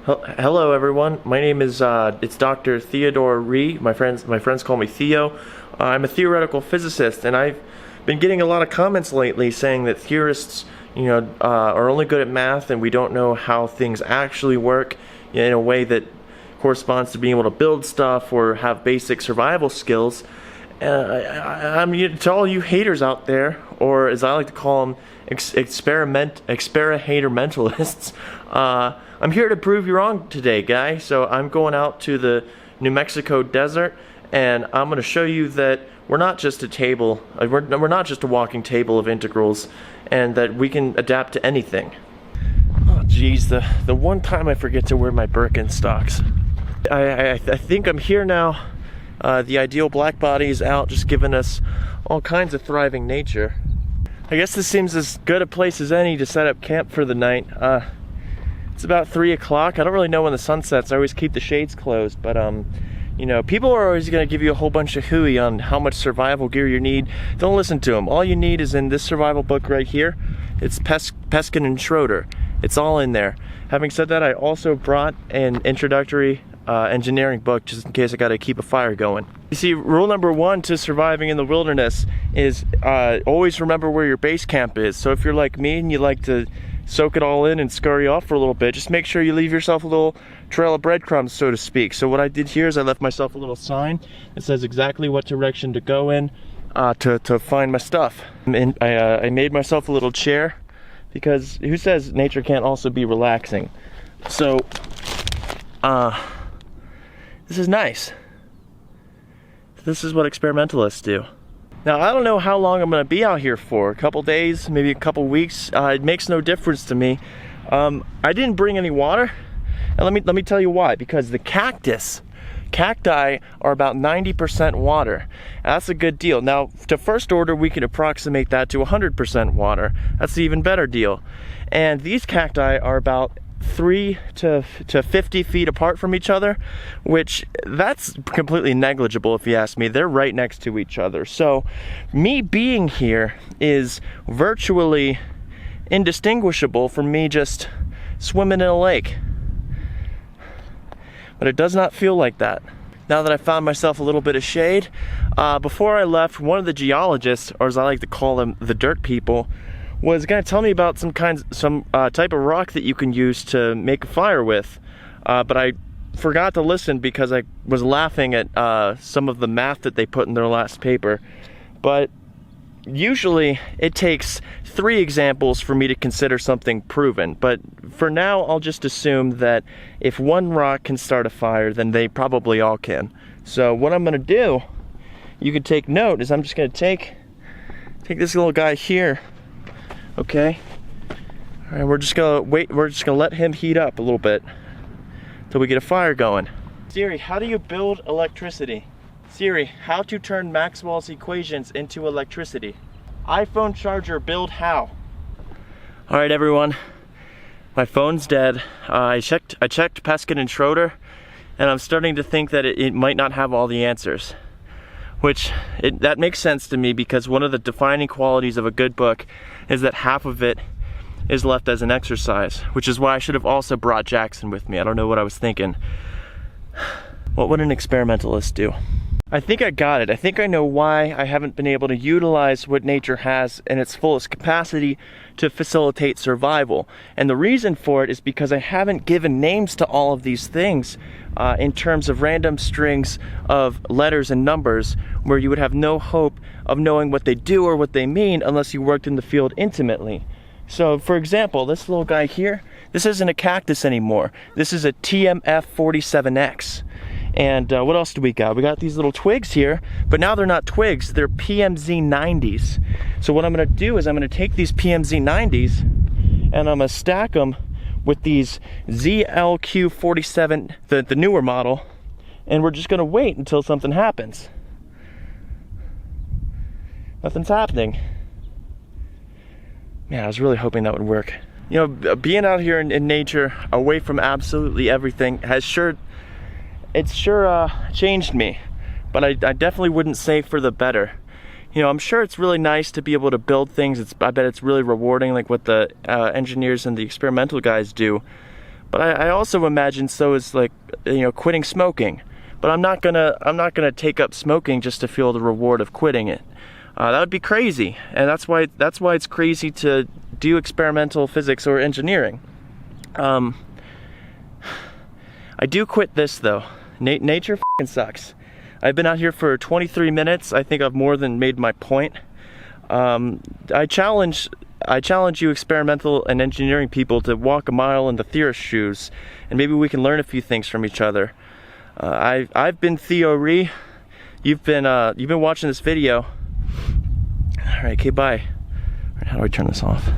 Hello everyone, my name is it's Dr. Theodore Ree. My friends call me Theo. I'm a theoretical physicist, and I've been getting a lot of comments lately saying that theorists, are only good at math and we don't know how things actually work in a way that corresponds to being able to build stuff or have basic survival skills. I mean, to all you haters out there, or as I like to call them, experimentalists, I'm here to prove you wrong today, guys. So I'm going out to the New Mexico desert, and I'm going to show you that we're not just a table, we're not just a walking table of integrals, and that we can adapt to anything. Oh geez, the one time I forget to wear my Birkenstocks. I think I'm here now. The ideal black body is out, just giving us all kinds of thriving nature. I guess this seems as good a place as any to set up camp for the night. It's about 3 o'clock. I don't really know when the sun sets. I always keep the shades closed, but people are always going to give you a whole bunch of hooey on how much survival gear you need. Don't listen to them. All you need is in this survival book right here. It's Peskin and Schroeder. It's all in there. Having said that, I also brought an introductory engineering book just in case I got to keep a fire going. You see, rule number one to surviving in the wilderness is always remember where your base camp is. So if you're like me and you like to soak it all in and scurry off for a little bit, just make sure you leave yourself a little trail of breadcrumbs, so to speak. So what I did here is I left myself a little sign that says exactly what direction to go in to find my stuff. And I made myself a little chair, because who says nature can't also be relaxing? So this is nice. This is what experimentalists do. Now, I don't know how long I'm going to be out here for. A couple days, maybe a couple weeks. It makes no difference to me. I didn't bring any water, and let me tell you why. Because the cacti are about 90% water. That's a good deal. Now, to first order, we can approximate that to 100% water. That's the even better deal. And these cacti are about 3 to 50 feet apart from each other, which that's completely negligible if you ask me. They're right next to each other. So me being here is virtually indistinguishable from me just swimming in a lake. But it does not feel like that. Now that I found myself a little bit of shade, before I left, one of the geologists, or as I like to call them, the dirt people, was going to tell me about some type of rock that you can use to make a fire with, but I forgot to listen because I was laughing at some of the math that they put in their last paper. But usually it takes 3 examples for me to consider something proven, but for now I'll just assume that if one rock can start a fire, then they probably all can. So what I'm going to do, you can take note, is I'm just going to take this little guy here. Okay, all right, we're just gonna let him heat up a little bit till we get a fire going. Siri, how do you build electricity? Siri, how to turn Maxwell's equations into electricity? iPhone charger build how? All right, everyone, my phone's dead. I checked Peskin and Schroeder, and I'm starting to think that it might not have all the answers. Which, that makes sense to me, because one of the defining qualities of a good book is that half of it is left as an exercise, which is why I should have also brought Jackson with me. I don't know what I was thinking. What would an experimentalist do? I think I got it. I think I know why I haven't been able to utilize what nature has in its fullest capacity to facilitate survival. And the reason for it is because I haven't given names to all of these things in terms of random strings of letters and numbers, where you would have no hope of knowing what they do or what they mean unless you worked in the field intimately. So, for example, this little guy here, this isn't a cactus anymore. This is a TMF47X. And what else do we got? We got these little twigs here, but now they're not twigs, they're PMZ90s. So what I'm gonna do is I'm gonna take these PMZ90s and I'm gonna stack them with these ZLQ47, the newer model, and we're just gonna wait until something happens. Nothing's happening. Man, I was really hoping that would work. You know, being out here in nature, away from absolutely everything, has sure changed me, but I definitely wouldn't say for the better. You know, I'm sure it's really nice to be able to build things. I bet it's really rewarding, like what the engineers and the experimental guys do. But I also imagine so is like, you know, quitting smoking. But I'm not gonna take up smoking just to feel the reward of quitting it. That would be crazy, and that's why it's crazy to do experimental physics or engineering. I do quit this though. Nature f***ing sucks. I've been out here for 23 minutes. I think I've more than made my point. I challenge you experimental and engineering people to walk a mile in the theorist's shoes, and maybe we can learn a few things from each other. I've been Theodore Ree. You've been watching this video. All right, okay, bye. All right, how do I turn this off?